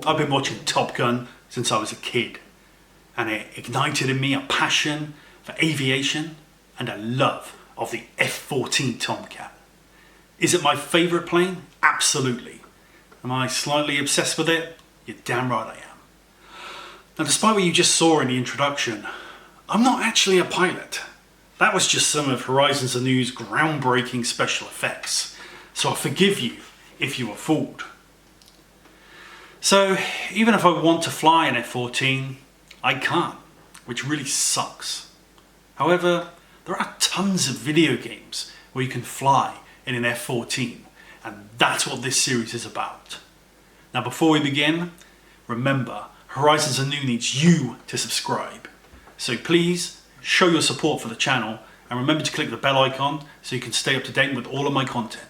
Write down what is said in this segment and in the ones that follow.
I've been watching Top Gun since I was a kid, and it ignited in me a passion for aviation and a love of the F-14 Tomcat. Is it my favourite plane? Absolutely. Am I slightly obsessed with it? You're damn right I am. Now, despite what you just saw in the introduction, I'm not actually a pilot. That was just some of Horizon Zero Dawn's groundbreaking special effects, so I forgive you if you were fooled. So, even if I want to fly an F-14, I can't, which really sucks. However, there are tons of video games where you can fly in an F-14, and that's what this series is about. Now, before we begin, remember, Horizon Zero Dawn needs you to subscribe. So please, show your support for the channel, and remember to click the bell icon so you can stay up to date with all of my content.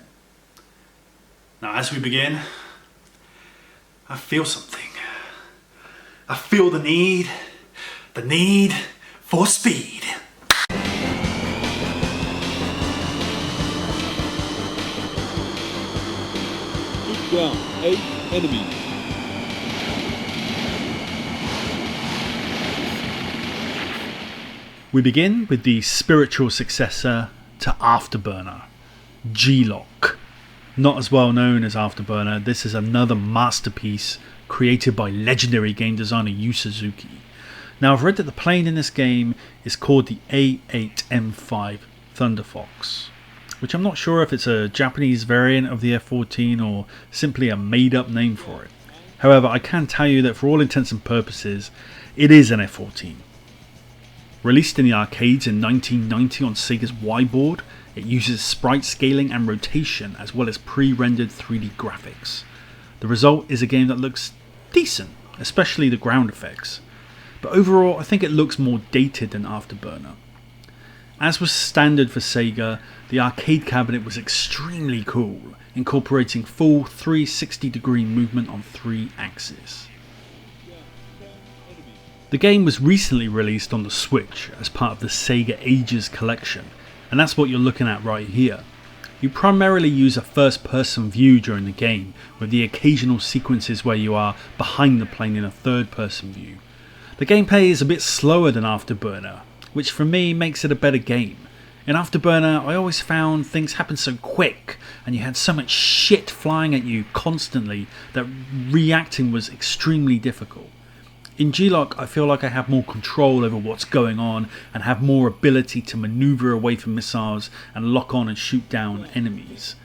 Now, as we begin, I feel something. I feel the need for speed. Shoot down 8 enemies. We begin with the spiritual successor to Afterburner, G-Loc. Not as well known as Afterburner, this is another masterpiece created by legendary game designer Yu Suzuki. Now, I've read that the plane in this game is called the A8M5 Thunder Fox, which I'm not sure if it's a Japanese variant of the F-14 or simply a made up name for it. However, I can tell you that for all intents and purposes, it is an F-14. Released in the arcades in 1990 on Sega's Y-board, it uses sprite scaling and rotation as well as pre-rendered 3D graphics. The result is a game that looks decent, especially the ground effects, but overall I think it looks more dated than Afterburner. As was standard for Sega, the arcade cabinet was extremely cool, incorporating full 360-degree movement on 3 axes. The game was recently released on the Switch as part of the Sega Ages collection, and that's what you're looking at right here. You primarily use a first-person view during the game, with the occasional sequences where you are behind the plane in a third-person view. The gameplay is a bit slower than Afterburner, which for me makes it a better game. In Afterburner, I always found things happen so quick, and you had so much shit flying at you constantly that reacting was extremely difficult. In G-Loc, I feel like I have more control over what's going on and have more ability to maneuver away from missiles and lock on and shoot down enemies.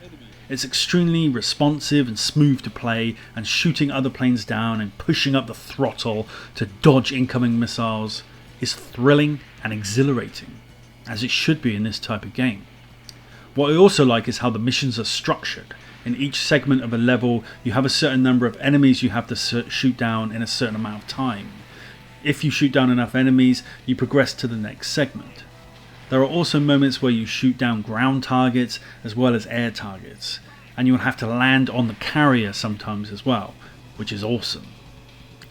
It's extremely responsive and smooth to play, and shooting other planes down and pushing up the throttle to dodge incoming missiles is thrilling and exhilarating, as it should be in this type of game. What I also like is how the missions are structured. In each segment of a level, you have a certain number of enemies you have to shoot down in a certain amount of time. If you shoot down enough enemies, you progress to the next segment. There are also moments where you shoot down ground targets as well as air targets, and you'll have to land on the carrier sometimes as well, which is awesome.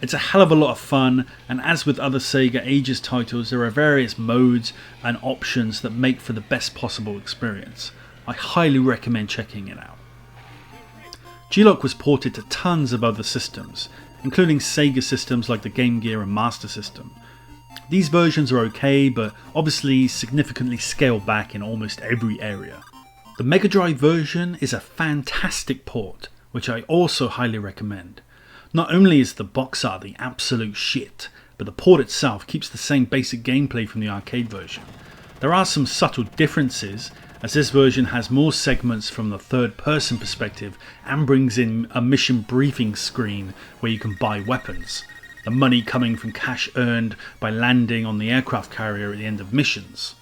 It's a hell of a lot of fun, and as with other Sega Ages titles, there are various modes and options that make for the best possible experience. I highly recommend checking it out. G-Loc was ported to tons of other systems, including Sega systems like the Game Gear and Master System. These versions are okay, but obviously significantly scaled back in almost every area. The megadrive version is a fantastic port, which I also highly recommend. Not only is the box art the absolute shit, but the port itself keeps the same basic gameplay from the arcade version. There are some subtle differences, as this version has more segments from the third person perspective and brings in a mission briefing screen where you can buy weapons. The money coming from cash earned by landing on the aircraft carrier at the end of missions.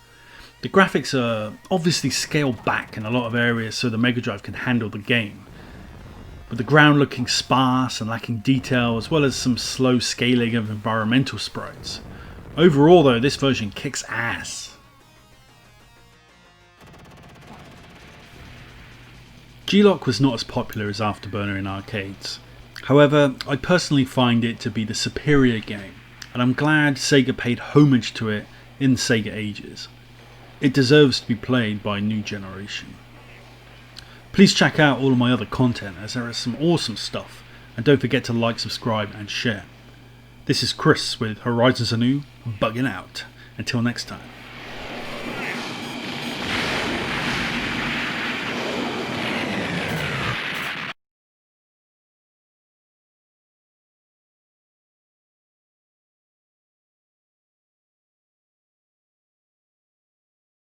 The graphics are obviously scaled back in a lot of areas so the Mega Drive can handle the game, with the ground looking sparse and lacking detail, as well as some slow scaling of environmental sprites. Overall though, this version kicks ass. G-Loc was not as popular as Afterburner in arcades. However, I personally find it to be the superior game, and I'm glad Sega paid homage to it in Sega Ages. It deserves to be played by a new generation. Please check out all of my other content, as there is some awesome stuff, and don't forget to like, subscribe and share. This is Chris with Horizons Anew, bugging out. Until next time.